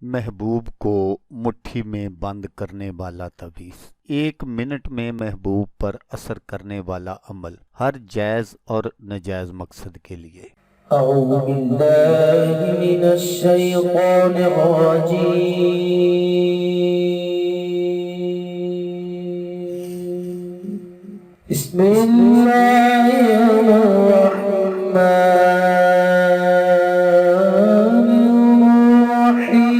महबूब को मुट्ठी में बंद करने वाला तवीज़। 1 मिनट में महबूब पर असर करने वाला अमल, हर जायज़ और नाजायज़ मकसद के लिए। أعوذ بالله من الشيطان الرجيم. بسم الله الرحمن الرحيم.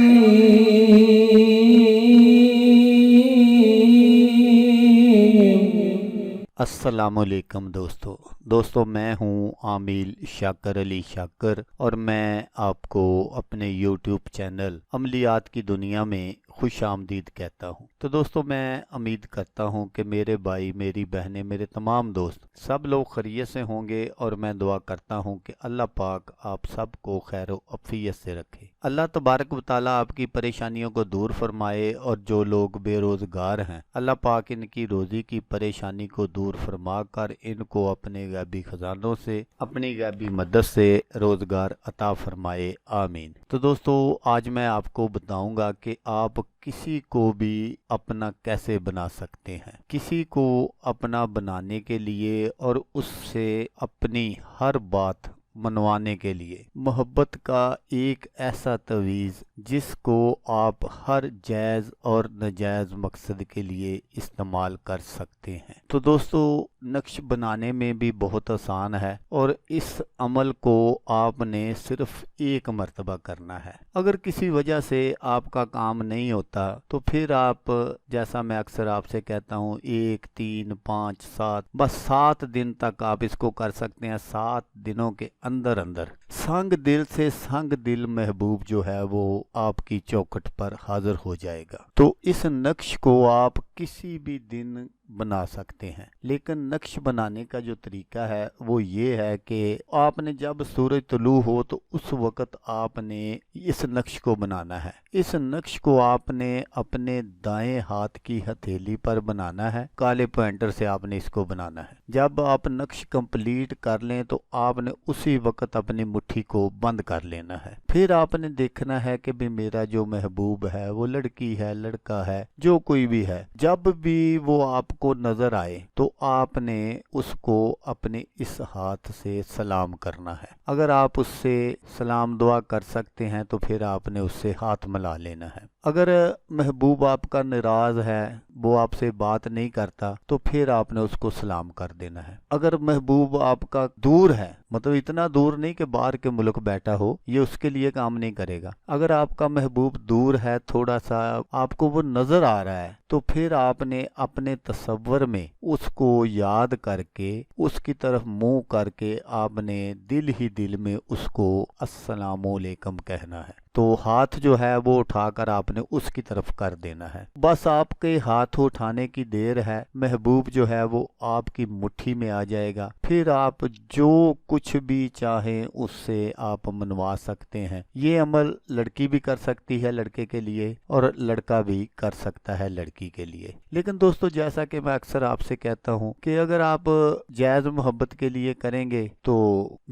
अस्सलामुअलैकुम दोस्तों मैं हूँ आमिल शाकर अली शाकर और मैं आपको अपने YouTube चैनल अमलियात की दुनिया में खुश आमदीद कहता हूँ। तो दोस्तों मैं उम्मीद करता हूँ कि मेरे भाई, मेरी बहनें, मेरे तमाम दोस्त सब लोग खैरियत से होंगे और मैं दुआ करता हूँ कि अल्लाह पाक आप सबको खैर व अफ़ियत से रखे। अल्लाह तबारक व तआला आपकी परेशानियों को दूर फरमाए और जो लोग बेरोज़गार हैं अल्लाह पाक इनकी रोज़ी की परेशानी को दूर फरमा कर इनको अपने गैबी ख़जानों से, अपनी गैबी मदद से रोज़गार अता फरमाए, आमीन। तो दोस्तों आज मैं आपको बताऊंगा कि आप किसी को भी अपना कैसे बना सकते हैं। किसी को अपना बनाने के लिए और उससे अपनी हर बात मनवाने के लिए मोहब्बत का एक ऐसा तवीज़ जिसको आप हर जायज़ और नाजायज़ मकसद के लिए इस्तेमाल कर सकते हैं। तो दोस्तों नक्श बनाने में भी बहुत आसान है और इस अमल को आपने सिर्फ 1 मरतबा करना है। अगर किसी वजह से आपका काम नहीं होता तो फिर आप, जैसा मैं अक्सर आपसे कहता हूँ, 1, 3, 5, 7 बस 7 दिन तक आप इसको कर सकते हैं। 7 दिनों के अंदर अंदर संग दिल से संग दिल महबूब जो है वो आपकी चौखट पर हाजिर हो जाएगा। तो इस नक्श को आप किसी भी दिन बना सकते हैं, लेकिन नक्श बनाने का जो तरीका है वो ये है कि आपने जब सूरज तुलू हो तो उस वक़्त आपने इस नक्श को बनाना है। इस नक्श को आपने अपने दाएं हाथ की हथेली पर बनाना है। काले पॉइंटर से आपने इसको बनाना है। जब आप नक्श कंप्लीट कर लें तो आपने उसी वक़्त अपनी मुट्ठी को बंद कर लेना है। फिर आपने देखना है कि भी मेरा जो महबूब है वो लड़की है, लड़का है, जो कोई भी है, जब भी वो आपको नजर आए तो आपने उसको अपने इस हाथ से सलाम करना है। अगर आप उससे सलाम दुआ कर सकते हैं तो फिर आपने उससे हाथ मिला लेना है। अगर महबूब आपका नाराज है, वो आपसे बात नहीं करता, तो फिर आपने उसको सलाम कर देना है। अगर महबूब आपका दूर है, मतलब इतना दूर नहीं कि बाहर के मुल्क बैठा हो, ये उसके लिए काम नहीं करेगा। अगर आपका महबूब दूर है, थोड़ा सा आपको वो नजर आ रहा है, तो फिर आपने अपने तसव्वुर में उसको याद करके उसकी तरफ मुंह करके आपने दिल ही दिल में उसको अस्सलामुअलैकुम कहना है। तो हाथ जो है वो उठाकर आपने उसकी तरफ कर देना है। बस आपके हाथ उठाने की देर है, महबूब जो है वो आपकी मुट्ठी में आ जाएगा। फिर आप जो कुछ भी चाहें उससे आप मनवा सकते हैं। ये अमल लड़की भी कर सकती है लड़के के लिए और लड़का भी कर सकता है लड़की के लिए। लेकिन दोस्तों जैसा कि मैं अक्सर आपसे कहता हूँ कि अगर आप जायज़ मोहब्बत के लिए करेंगे तो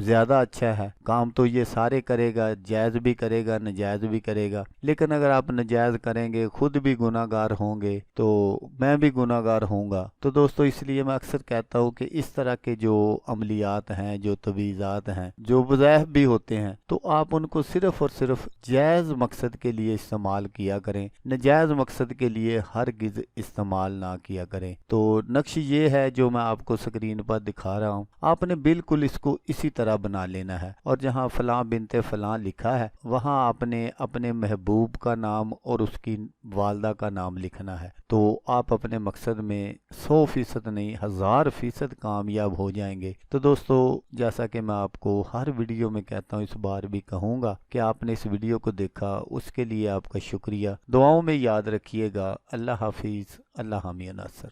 ज़्यादा अच्छा है। काम तो ये सारे करेगा, जायज़ भी करेगा, नाजायज़ भी करेगा। लेकिन अगर आप नाजायज़ करेंगे खुद भी गुनाहगार होंगे तो मैं भी गुनाहगार होऊंगा। तो दोस्तों इसलिए मैं अक्सर कहता हूँ कि इस तरह के जो अमलियात हैं, जो तवीज़ात हैं, जो वज़ाइफ भी होते हैं, तो आप उनको सिर्फ और सिर्फ जायज़ मकसद के लिए इस्तेमाल किया करें, नाजायज़ मकसद के लिए हरगिज़ इस्तेमाल ना किया करें। तो नक्श ये है जो मैं आपको स्क्रीन पर दिखा रहा हूँ। आपने बिल्कुल इसको इसी तरह बना लेना है और जहाँ फलां बिनते फलां लिखा है वहाँ आपने अपने महबूब का नाम और उसकी वालदा का नाम लिखना है। तो आप अपने मकसद में 100% नहीं 1000% कामयाब हो जाएंगे। तो दोस्तों जैसा कि मैं आपको हर वीडियो में कहता हूँ, इस बार भी कहूँगा कि आपने इस वीडियो को देखा, उसके लिए आपका शुक्रिया। दुआओं में याद रखिएगा। अल्लाह हाफिज़, अल्लाह हामी नासर।